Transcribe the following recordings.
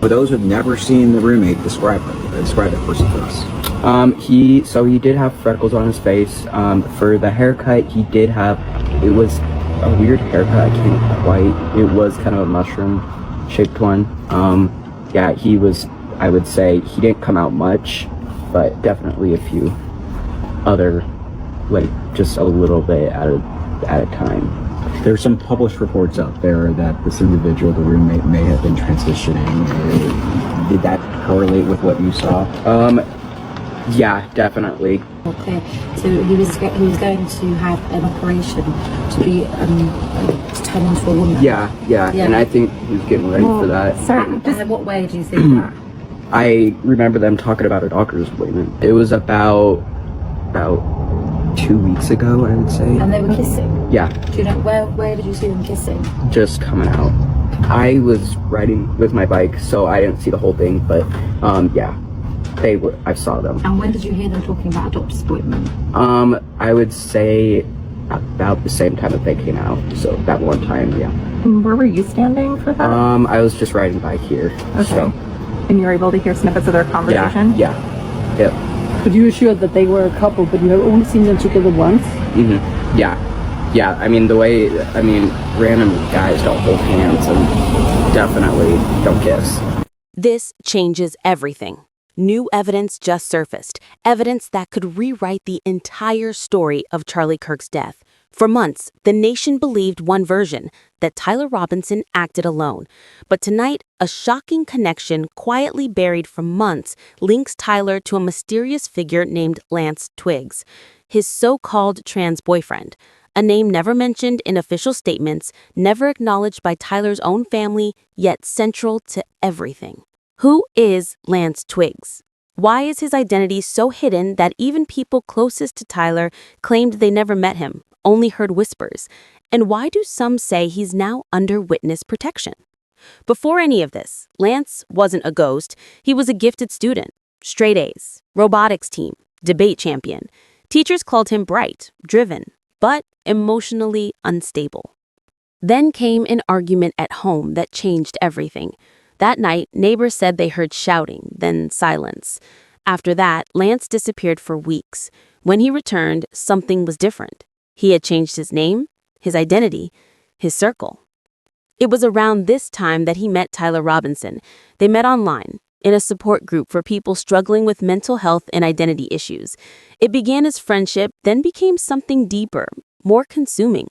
For those who've never seen the roommate, describe that person for us. He did have freckles on his face. For the haircut, it was a weird haircut. I can't quite. It was kind of a mushroom shaped one. Yeah, I would say he didn't come out much, but definitely a few other, like just a little bit at a time. There's some published reports out there that this individual, the roommate, may have been transitioning. Did that correlate with what you saw? Yeah, definitely. Okay, so he was going to have an operation to be to turn into a woman. Yeah, and I think he was getting ready for that. Sorry, in what way do you think that? I remember them talking about a doctor's appointment. It was about 2 weeks ago, I would say. And they were kissing? Yeah. Do you know where did you see them kissing? Just coming out. I was riding with my bike, so I didn't see the whole thing, but yeah, I saw them. And when did you hear them talking about a doctor's appointment? I would say about the same time that they came out. So that one time, yeah. Where were you standing for that? I was just riding by here. Okay. So. And you were able to hear snippets of their conversation? Yeah. Yep. But you were sure that they were a couple, but you have only seen them together once? Mm-hmm. Yeah. I mean, random guys don't hold hands and definitely don't kiss. This changes everything. New evidence just surfaced, evidence that could rewrite the entire story of Charlie Kirk's death. For months, the nation believed one version, that Tyler Robinson acted alone. But tonight, a shocking connection quietly buried for months links Tyler to a mysterious figure named Lance Twiggs, his so-called trans boyfriend, a name never mentioned in official statements, never acknowledged by Tyler's own family, yet central to everything. Who is Lance Twiggs? Why is his identity so hidden that even people closest to Tyler claimed they never met him, only heard whispers? And why do some say he's now under witness protection? Before any of this, Lance wasn't a ghost. He was a gifted student, straight A's, robotics team, debate champion. Teachers called him bright, driven, but emotionally unstable. Then came an argument at home that changed everything. That night, neighbors said they heard shouting, then silence. After that, Lance disappeared for weeks. When he returned, something was different. He had changed his name, his identity, his circle. It was around this time that he met Tyler Robinson. They met online, in a support group for people struggling with mental health and identity issues. It began as friendship, then became something deeper, more consuming.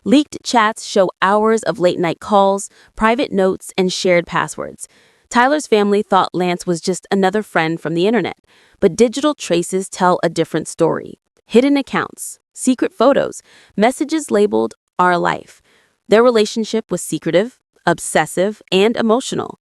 Leaked chats show hours of late-night calls, private notes, and shared passwords. Tyler's family thought Lance was just another friend from the internet, but digital traces tell a different story. Hidden accounts, secret photos, messages labeled "Our Life." Their relationship was secretive, obsessive, and emotional.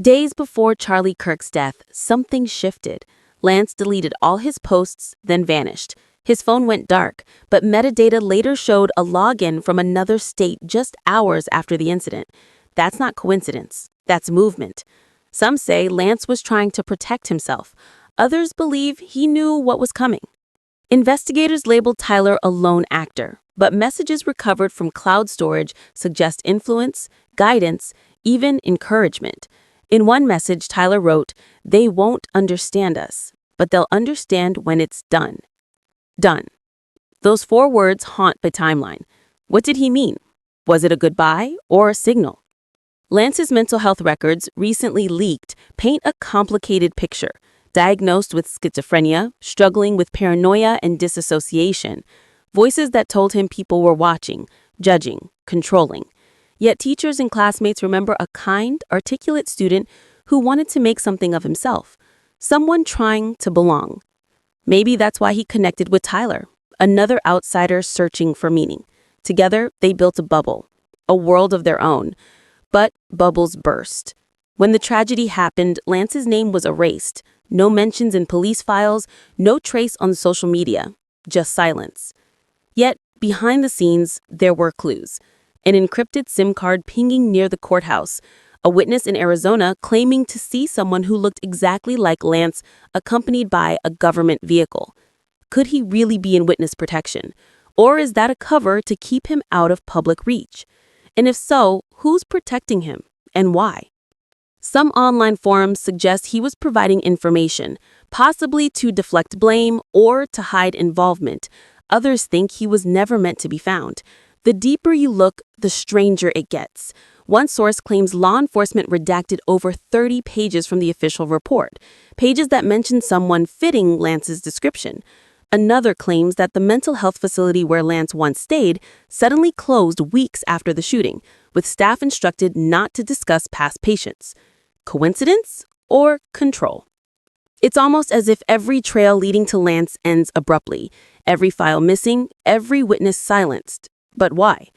Days before Charlie Kirk's death, something shifted. Lance deleted all his posts, then vanished. His phone went dark, but metadata later showed a login from another state just hours after the incident. That's not coincidence. That's movement. Some say Lance was trying to protect himself. Others believe he knew what was coming. Investigators labeled Tyler a lone actor, but messages recovered from cloud storage suggest influence, guidance, even encouragement. In one message, Tyler wrote, "They won't understand us, but they'll understand when it's done." Done. Those 4 words haunt the timeline. What did he mean? Was it a goodbye or a signal? Lance's mental health records, recently leaked, paint a complicated picture. Diagnosed with schizophrenia, struggling with paranoia and disassociation. Voices that told him people were watching, judging, controlling. Yet teachers and classmates remember a kind, articulate student who wanted to make something of himself. Someone trying to belong. Maybe that's why he connected with Tyler, another outsider searching for meaning. Together, they built a bubble, a world of their own. But bubbles burst. When the tragedy happened, Lance's name was erased. No mentions in police files, no trace on social media, just silence. Yet, behind the scenes, there were clues. An encrypted SIM card pinging near the courthouse. A witness in Arizona claiming to see someone who looked exactly like Lance, accompanied by a government vehicle. Could he really be in witness protection? Or is that a cover to keep him out of public reach? And if so, who's protecting him and why? Some online forums suggest he was providing information, possibly to deflect blame or to hide involvement. Others think he was never meant to be found. The deeper you look, the stranger it gets. One source claims law enforcement redacted over 30 pages from the official report, pages that mention someone fitting Lance's description. Another claims that the mental health facility where Lance once stayed suddenly closed weeks after the shooting, with staff instructed not to discuss past patients. Coincidence or control? It's almost as if every trail leading to Lance ends abruptly, every file missing, every witness silenced. But why?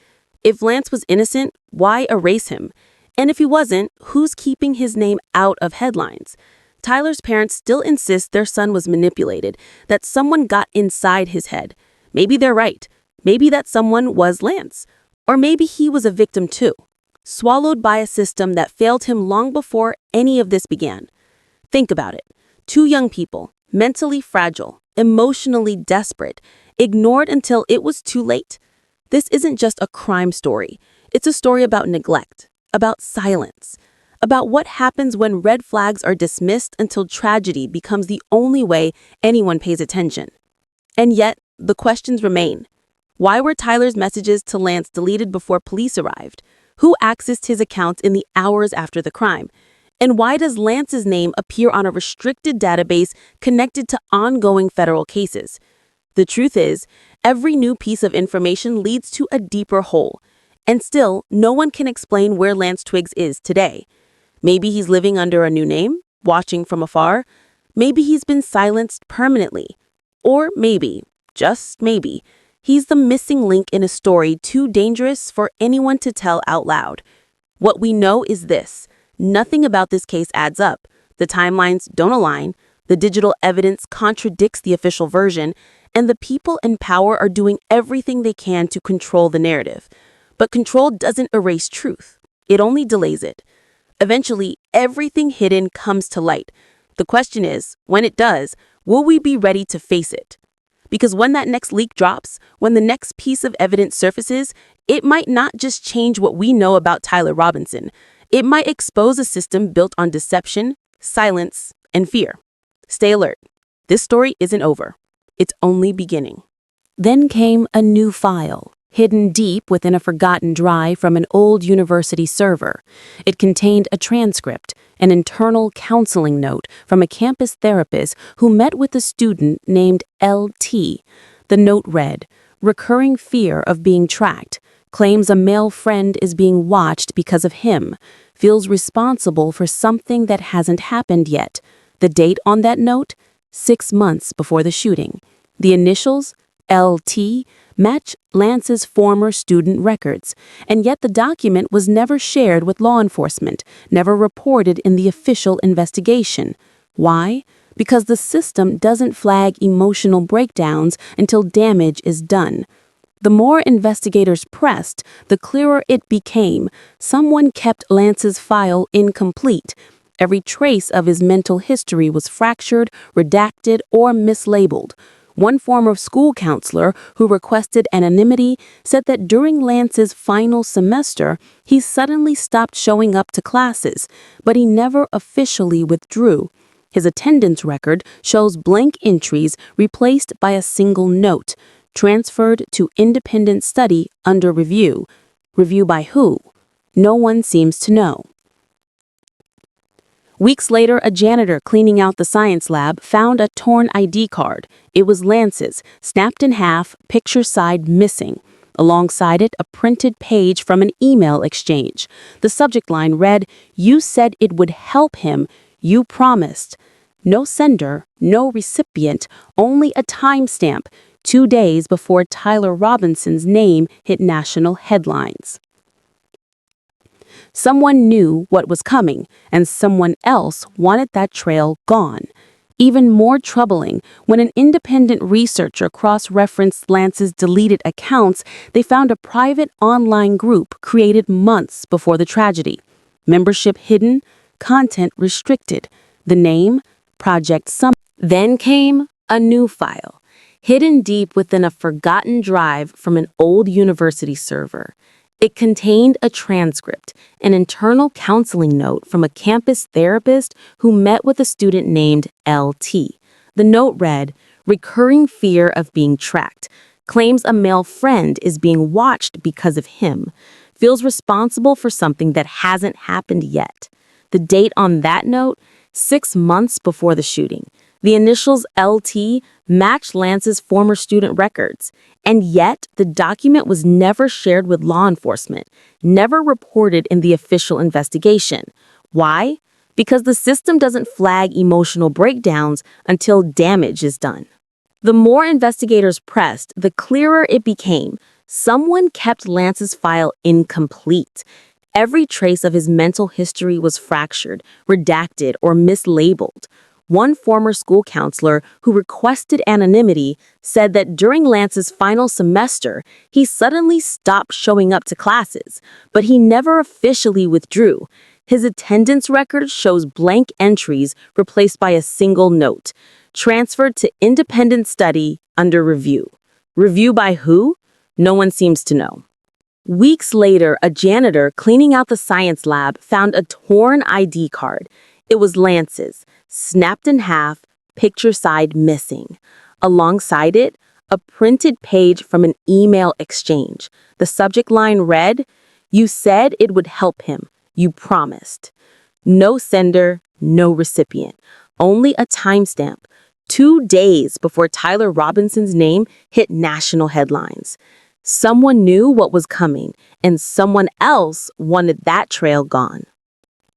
If Lance was innocent, why erase him? And if he wasn't, who's keeping his name out of headlines? Tyler's parents still insist their son was manipulated, that someone got inside his head. Maybe they're right. Maybe that someone was Lance. Or maybe he was a victim too, swallowed by a system that failed him long before any of this began. Think about it. Two young people, mentally fragile, emotionally desperate, ignored until it was too late. This isn't just a crime story. It's a story about neglect, about silence, about what happens when red flags are dismissed until tragedy becomes the only way anyone pays attention. And yet, the questions remain. Why were Tyler's messages to Lance deleted before police arrived? Who accessed his accounts in the hours after the crime? And why does Lance's name appear on a restricted database connected to ongoing federal cases? The truth is, every new piece of information leads to a deeper hole. And still, no one can explain where Lance Twiggs is today. Maybe he's living under a new name, watching from afar. Maybe he's been silenced permanently. Or maybe, just maybe, he's the missing link in a story too dangerous for anyone to tell out loud. What we know is this: nothing about this case adds up. The timelines don't align, the digital evidence contradicts the official version, and the people in power are doing everything they can to control the narrative. But control doesn't erase truth. It only delays it. Eventually, everything hidden comes to light. The question is, when it does, will we be ready to face it? Because when that next leak drops, when the next piece of evidence surfaces, it might not just change what we know about Tyler Robinson. It might expose a system built on deception, silence, and fear. Stay alert. This story isn't over. It's only beginning. Then came a new file, hidden deep within a forgotten drive from an old university server. It contained a transcript, an internal counseling note from a campus therapist who met with a student named LT. The note read, "Recurring fear of being tracked, claims a male friend is being watched because of him, feels responsible for something that hasn't happened yet." The date on that note? 6 months before the shooting. The initials, LT, match Lance's former student records, and yet the document was never shared with law enforcement, never reported in the official investigation. Why? Because the system doesn't flag emotional breakdowns until damage is done. The more investigators pressed, the clearer it became. Someone kept Lance's file incomplete. Every trace of his mental history was fractured, redacted, or mislabeled. One former school counselor who requested anonymity said that during Lance's final semester, he suddenly stopped showing up to classes, but he never officially withdrew. His attendance record shows blank entries replaced by a single note, transferred to independent study under review. Review by who? No one seems to know. Weeks later, a janitor cleaning out the science lab found a torn ID card. It was Lance's, snapped in half, picture side missing. Alongside it, a printed page from an email exchange. The subject line read, "You said it would help him. You promised." No sender, no recipient, only a timestamp, 2 days before Tyler Robinson's name hit national headlines. Someone knew what was coming, and someone else wanted that trail gone. Even more troubling, when an independent researcher cross-referenced Lance's deleted accounts, they found a private online group created months before the tragedy. Membership hidden, content restricted. The name? Project Sum. Then came a new file, hidden deep within a forgotten drive from an old university server. It contained a transcript, an internal counseling note from a campus therapist who met with a student named LT. The note read, "Recurring fear of being tracked. Claims a male friend is being watched because of him. Feels responsible for something that hasn't happened yet." The date on that note, 6 months before the shooting. The initials LT matched Lance's former student records, and yet the document was never shared with law enforcement, never reported in the official investigation. Why? Because the system doesn't flag emotional breakdowns until damage is done. The more investigators pressed, the clearer it became. Someone kept Lance's file incomplete. Every trace of his mental history was fractured, redacted, or mislabeled. One former school counselor who requested anonymity said that during Lance's final semester, he suddenly stopped showing up to classes, but he never officially withdrew. His attendance record shows blank entries replaced by a single note, transferred to independent study under review. Review by who? No one seems to know. Weeks later, a janitor cleaning out the science lab found a torn ID card. It was Lance's, snapped in half, picture side missing. Alongside it, a printed page from an email exchange. The subject line read, "You said it would help him. You promised." No sender, no recipient. Only a timestamp. 2 days before Tyler Robinson's name hit national headlines. Someone knew what was coming, and someone else wanted that trail gone.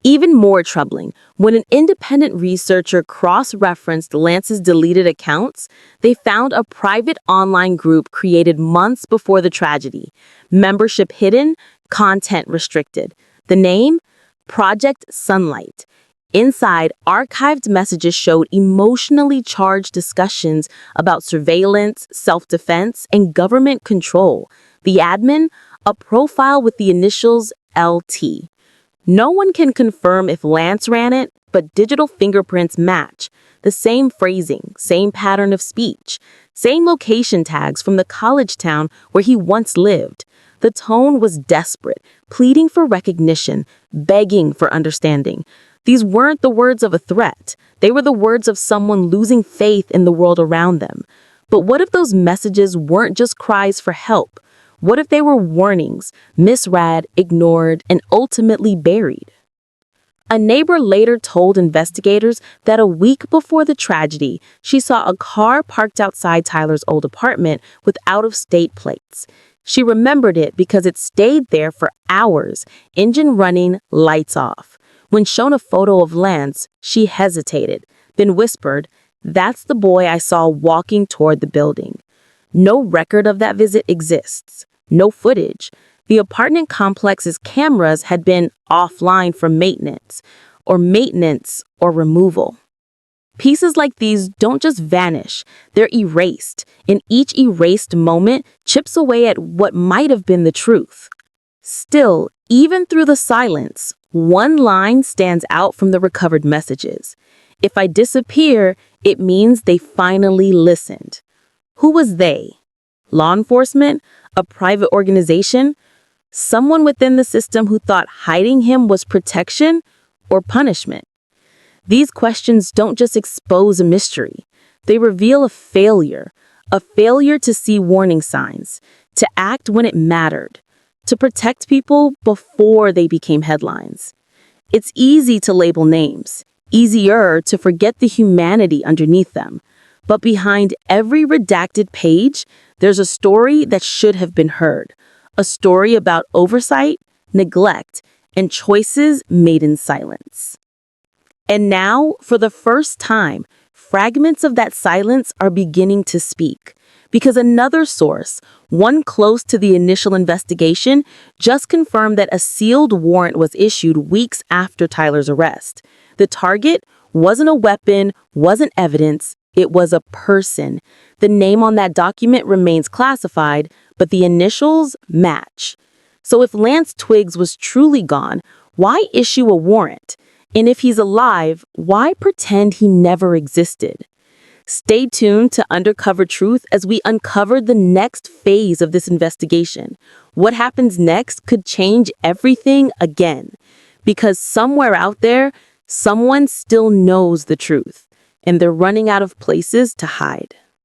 Even more troubling, when an independent researcher cross-referenced Lance's deleted accounts, they found a private online group created months before the tragedy. Membership hidden, content restricted. The name? Project Sunlight. Inside, archived messages showed emotionally charged discussions about surveillance, self-defense, and government control. The admin? A profile with the initials LT. No one can confirm if Lance ran it, but digital fingerprints match. The same phrasing, same pattern of speech, same location tags from the college town where he once lived. The tone was desperate, pleading for recognition, begging for understanding. These weren't the words of a threat. They were the words of someone losing faith in the world around them. But what if those messages weren't just cries for help? What if they were warnings, misread, ignored, and ultimately buried? A neighbor later told investigators that a week before the tragedy, she saw a car parked outside Tyler's old apartment with out-of-state plates. She remembered it because it stayed there for hours, engine running, lights off. When shown a photo of Lance, she hesitated, then whispered, "That's the boy I saw walking toward the building." No record of that visit exists. No footage. The apartment complex's cameras had been offline for maintenance or removal. Pieces like these don't just vanish, they're erased, and each erased moment chips away at what might have been the truth. Still, even through the silence, one line stands out from the recovered messages. "If I disappear, it means they finally listened." Who was they? Law enforcement? A private organization? Someone within the system who thought hiding him was protection or punishment? These questions don't just expose a mystery. They reveal a failure to see warning signs, to act when it mattered, to protect people before they became headlines. It's easy to label names, easier to forget the humanity underneath them. But behind every redacted page, there's a story that should have been heard. A story about oversight, neglect, and choices made in silence. And now, for the first time, fragments of that silence are beginning to speak. Because another source, one close to the initial investigation, just confirmed that a sealed warrant was issued weeks after Tyler's arrest. The target wasn't a weapon, wasn't evidence, it was a person. The name on that document remains classified, but the initials match. So if Lance Twiggs was truly gone, why issue a warrant? And if he's alive, why pretend he never existed? Stay tuned to Undercover Truth as we uncover the next phase of this investigation. What happens next could change everything again. Because somewhere out there, someone still knows the truth, and they're running out of places to hide.